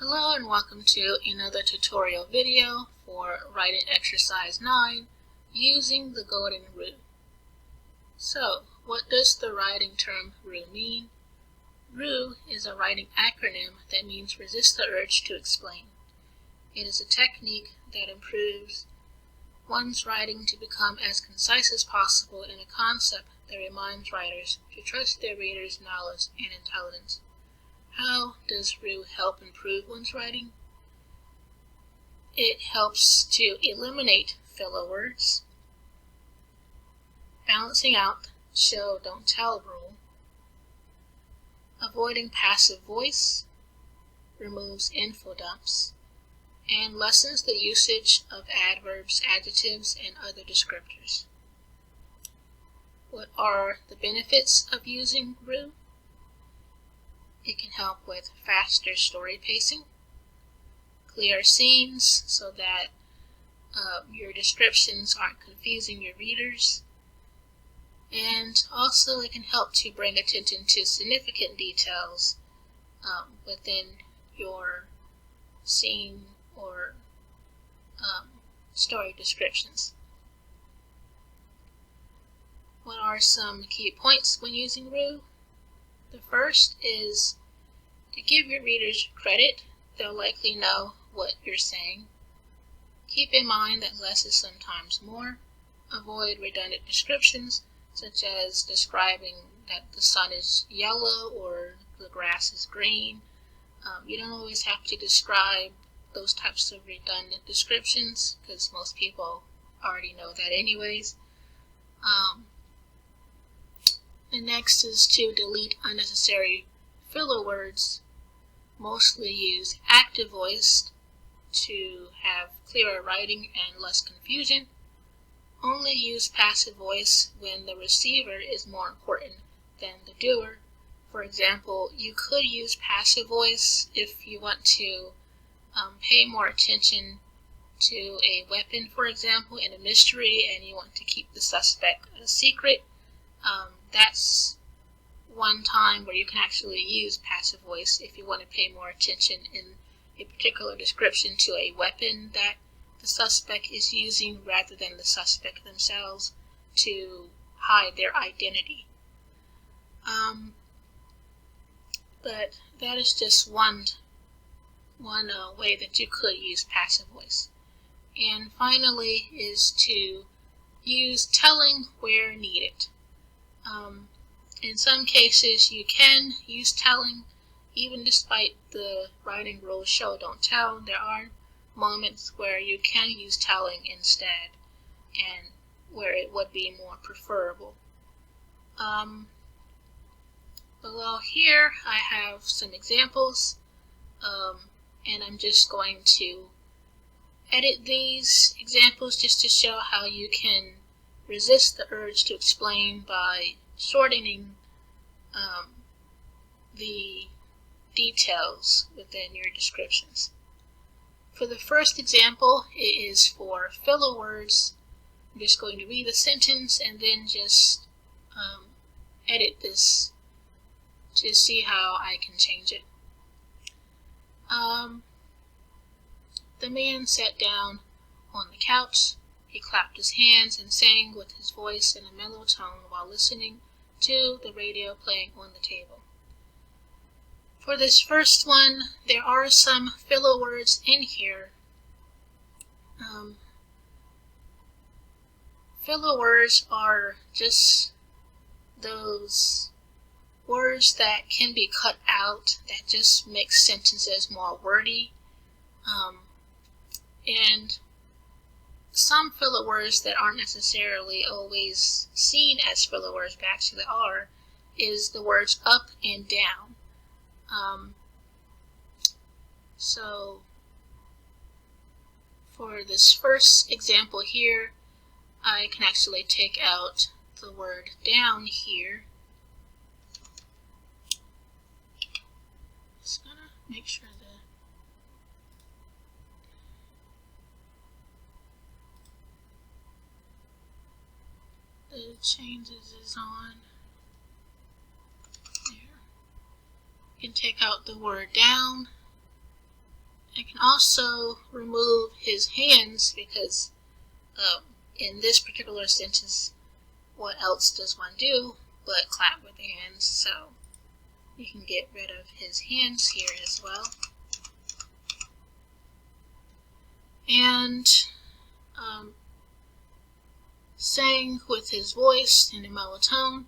Hello and welcome to another tutorial video for writing exercise 9 using the golden RUE. So, what does the writing term RUE mean? RUE is a writing acronym that means resist the urge to explain. It is a technique that improves one's writing to become as concise as possible in a concept that reminds writers to trust their readers' knowledge and intelligence. How does RUE help improve one's writing? It helps to eliminate filler words, balancing out show don't tell rule, avoiding passive voice, removes info dumps, and lessens the usage of adverbs, adjectives, and other descriptors. What are the benefits of using RUE? It can help with faster story pacing, clear scenes so that your descriptions aren't confusing your readers, and also it can help to bring attention to significant details within your scene or story descriptions. What are some key points when using RUE? The first is to give your readers credit. They'll likely know what you're saying. Keep in mind that less is sometimes more. Avoid redundant descriptions, such as describing that the sun is yellow or the grass is green. You don't always have to describe those types of redundant descriptions because most people already know that anyways. The next is to delete unnecessary filler words. Mostly use active voice to have clearer writing and less confusion. Only use passive voice when the receiver is more important than the doer. For example, you could use passive voice if you want to pay more attention to a weapon, for example, in a mystery, and you want to keep the suspect a secret. That's one time where you can actually use passive voice if you want to pay more attention in a particular description to a weapon that the suspect is using rather than the suspect themselves to hide their identity. But that is just one way that you could use passive voice. And finally is to use telling where needed. In some cases you can use telling even despite the writing rules show don't tell. There are moments where you can use telling instead and where it would be more preferable. Below here I have some examples and I'm just going to edit these examples just to show how you can resist the urge to explain by shortening the details within your descriptions. For the first example, it is for filler words. I'm just going to read the sentence and then just edit this to see how I can change it. The man sat down on the couch. He clapped his hands and sang with his voice in a mellow tone while listening to the radio playing on the table. For this first one, there are some filler words in here. Filler words are just those words that can be cut out that just make sentences more wordy. And some filler words that aren't necessarily always seen as filler words but actually are is the words up and down. So for this first example here, I can actually take out the word down here. Just gonna make sure the changes is on. There. You can take out the word down I can also remove his hands because in this particular sentence, what else does one do but clap with the hands? So you can get rid of his hands here as well. And saying with his voice in a mellow tone,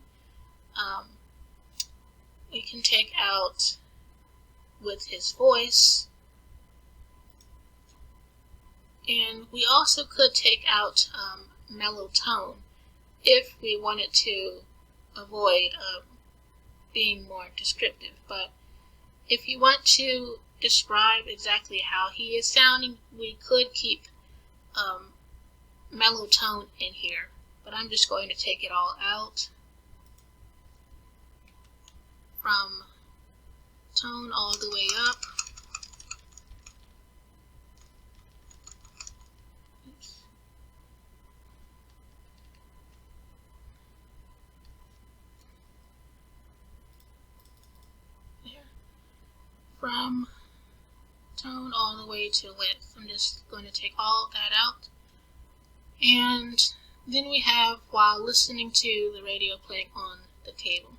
we can take out with his voice, and we also could take out mellow tone if we wanted to avoid being more descriptive. But if you want to describe exactly how he is sounding, we could keep mellow tone in here, but I'm just going to take it all out. From tone all the way up. Oops. There. From tone all the way to width. I'm just going to take all of that out. And then we have while listening to the radio playing on the table.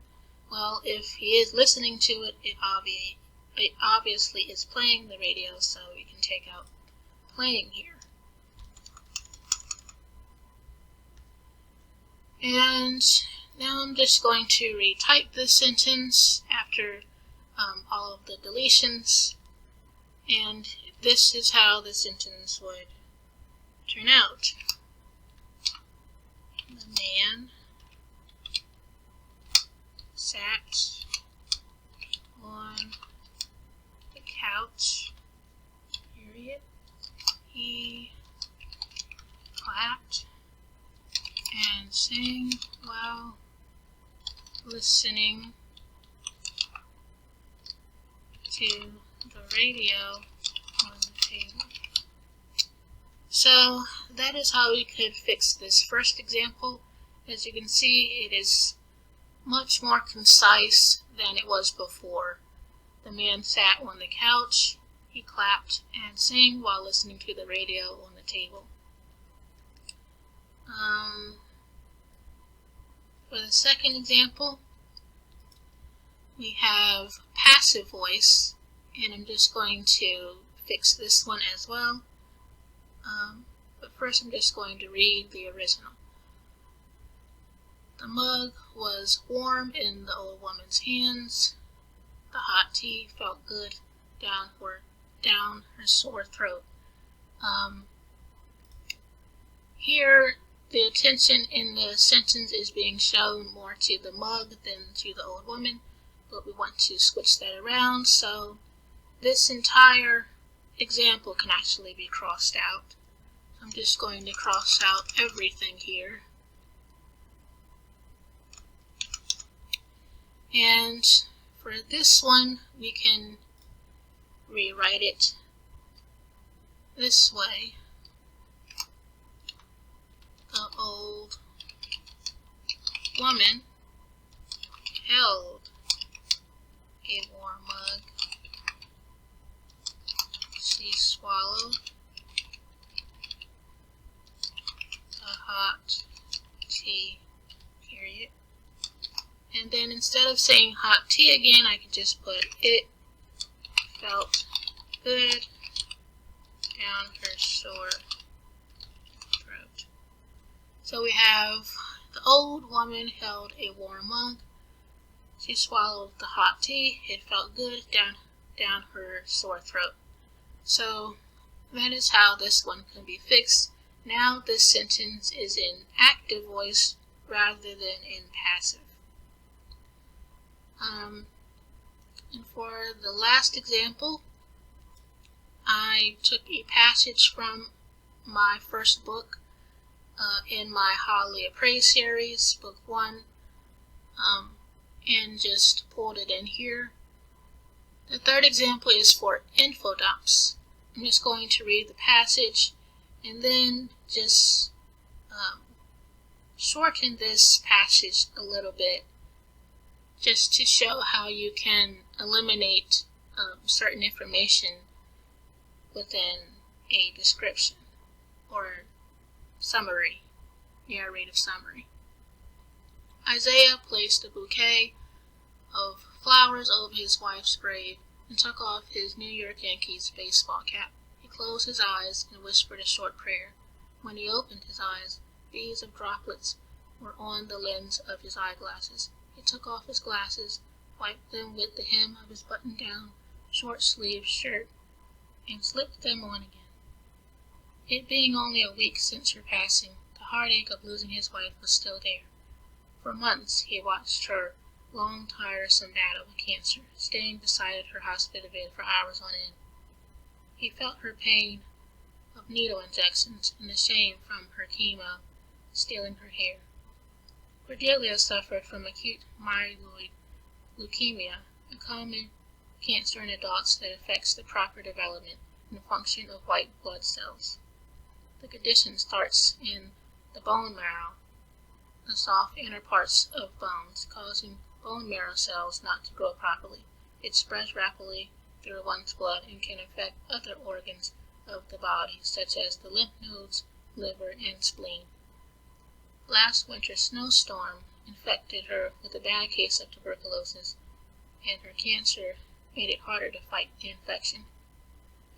Well, if he is listening to it, it obviously is playing the radio, so we can take out playing here. And now I'm just going to retype this sentence after all of the deletions, and this is how the sentence would turn out. The man sat on the couch, period. He clapped and sang while listening to the radio on the table. So that is how we could fix this first example. As you can see, it is much more concise than it was before. The man sat on the couch, he clapped and sang while listening to the radio on the table. For the second example, we have passive voice, and I'm just going to fix this one as well. But first I'm just going to read the original. The mug was warm in the old woman's hands. The hot tea felt good down her sore throat. Here, the attention in the sentence is being shown more to the mug than to the old woman, but we want to switch that around, so this entire example can actually be crossed out. I'm just going to cross out everything here. And for this one, we can rewrite it this way. The old woman held a warm mug. She swallowed a hot tea, period. And then instead of saying hot tea again, I could just put it felt good down her sore throat. So we have the old woman held a warm mug. She swallowed the hot tea. It felt good down her sore throat. So that is how this one can be fixed. Now this sentence is in active voice rather than in passive. And for the last example, I took a passage from my first book in my Holiday Praise series, book 1, and just pulled it in here. The third example is for infodumps. I'm just going to read the passage and then just shorten this passage a little bit, just to show how you can eliminate certain information within a description or summary, narrative summary. Isaiah placed a bouquet of flowers over his wife's grave and took off his New York Yankees baseball cap. He closed his eyes and whispered a short prayer. When he opened his eyes, beads of droplets were on the lens of his eyeglasses. He took off his glasses, wiped them with the hem of his button-down, short-sleeved shirt, and slipped them on again. It being only a week since her passing, the heartache of losing his wife was still there. For months he watched her long, tiresome battle with cancer, staying beside her hospital bed for hours on end. He felt her pain of needle injections and the shame from her chemo stealing her hair. Cordelia suffered from acute myeloid leukemia, a common cancer in adults that affects the proper development and function of white blood cells. The condition starts in the bone marrow, the soft inner parts of bones, causing bone marrow cells not to grow properly. It spreads rapidly through one's blood and can affect other organs of the body, such as the lymph nodes, liver, and spleen. Last winter's snowstorm infected her with a bad case of tuberculosis, and her cancer made it harder to fight the infection.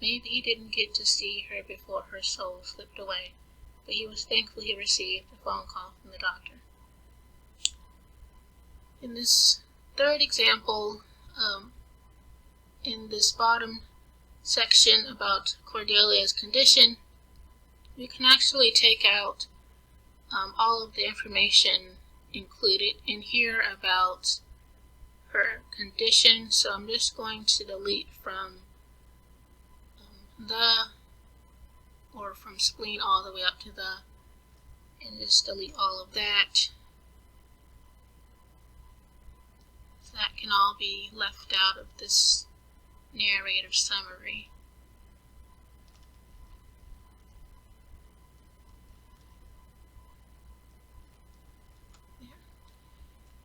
Maybe he didn't get to see her before her soul slipped away, but he was thankful he received a phone call from the doctor. In this third example, in this bottom section about Cordelia's condition, we can actually take out all of the information included in here about her condition. So I'm just going to delete from from spleen all the way up to the, and just delete all of that. So that can all be left out of this narrative summary.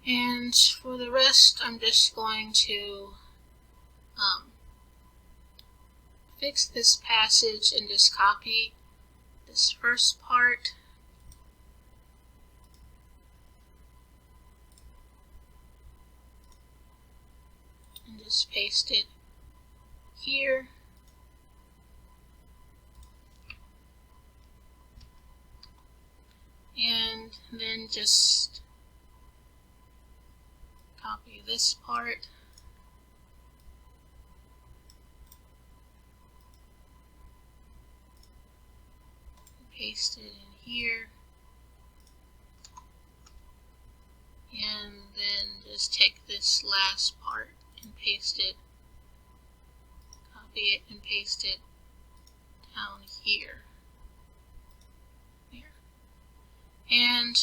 And for the rest, I'm just going to fix this passage and just copy this first part. And just paste it here. And then just copy this part. Paste it in here. And then just take this last part and paste it, copy it and paste it down here. There. And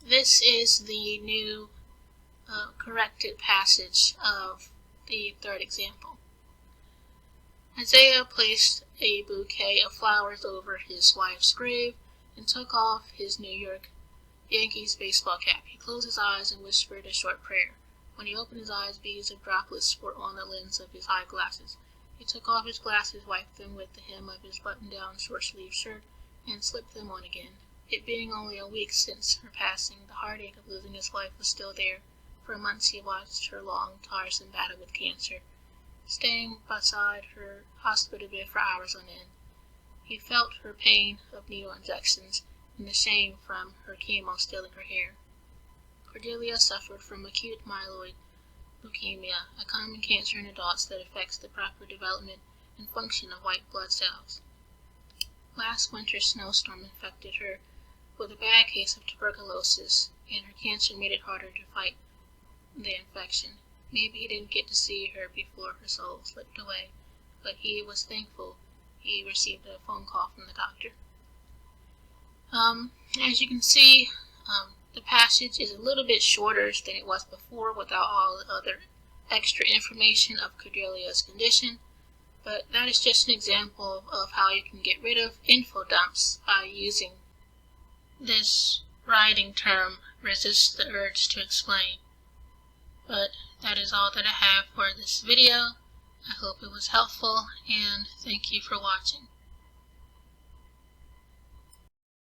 this is the new corrected passage of the third example. Isaiah placed a bouquet of flowers over his wife's grave and took off his New York Yankees baseball cap. He closed his eyes and whispered a short prayer. When he opened his eyes, beads of droplets were on the lens of his eyeglasses. He took off his glasses, wiped them with the hem of his button-down short-sleeved shirt, and slipped them on again. It being only a week since her passing, the heartache of losing his wife was still there. For months he watched her long, tiresome battle with cancer, staying beside her hospital bed for hours on end. He felt her pain of needle injections and the shame from her chemo stealing her hair. Cordelia suffered from acute myeloid leukemia, a common cancer in adults that affects the proper development and function of white blood cells. Last winter's snowstorm infected her with a bad case of tuberculosis, and her cancer made it harder to fight the infection. Maybe he didn't get to see her before her soul slipped away, but he was thankful he received a phone call from the doctor. As you can see, the passage is a little bit shorter than it was before without all the other extra information of Cordelia's condition, but that is just an example of how you can get rid of info dumps by using this writing term, resist the urge to explain. But that is all that I have for this video. I hope it was helpful, and thank you for watching.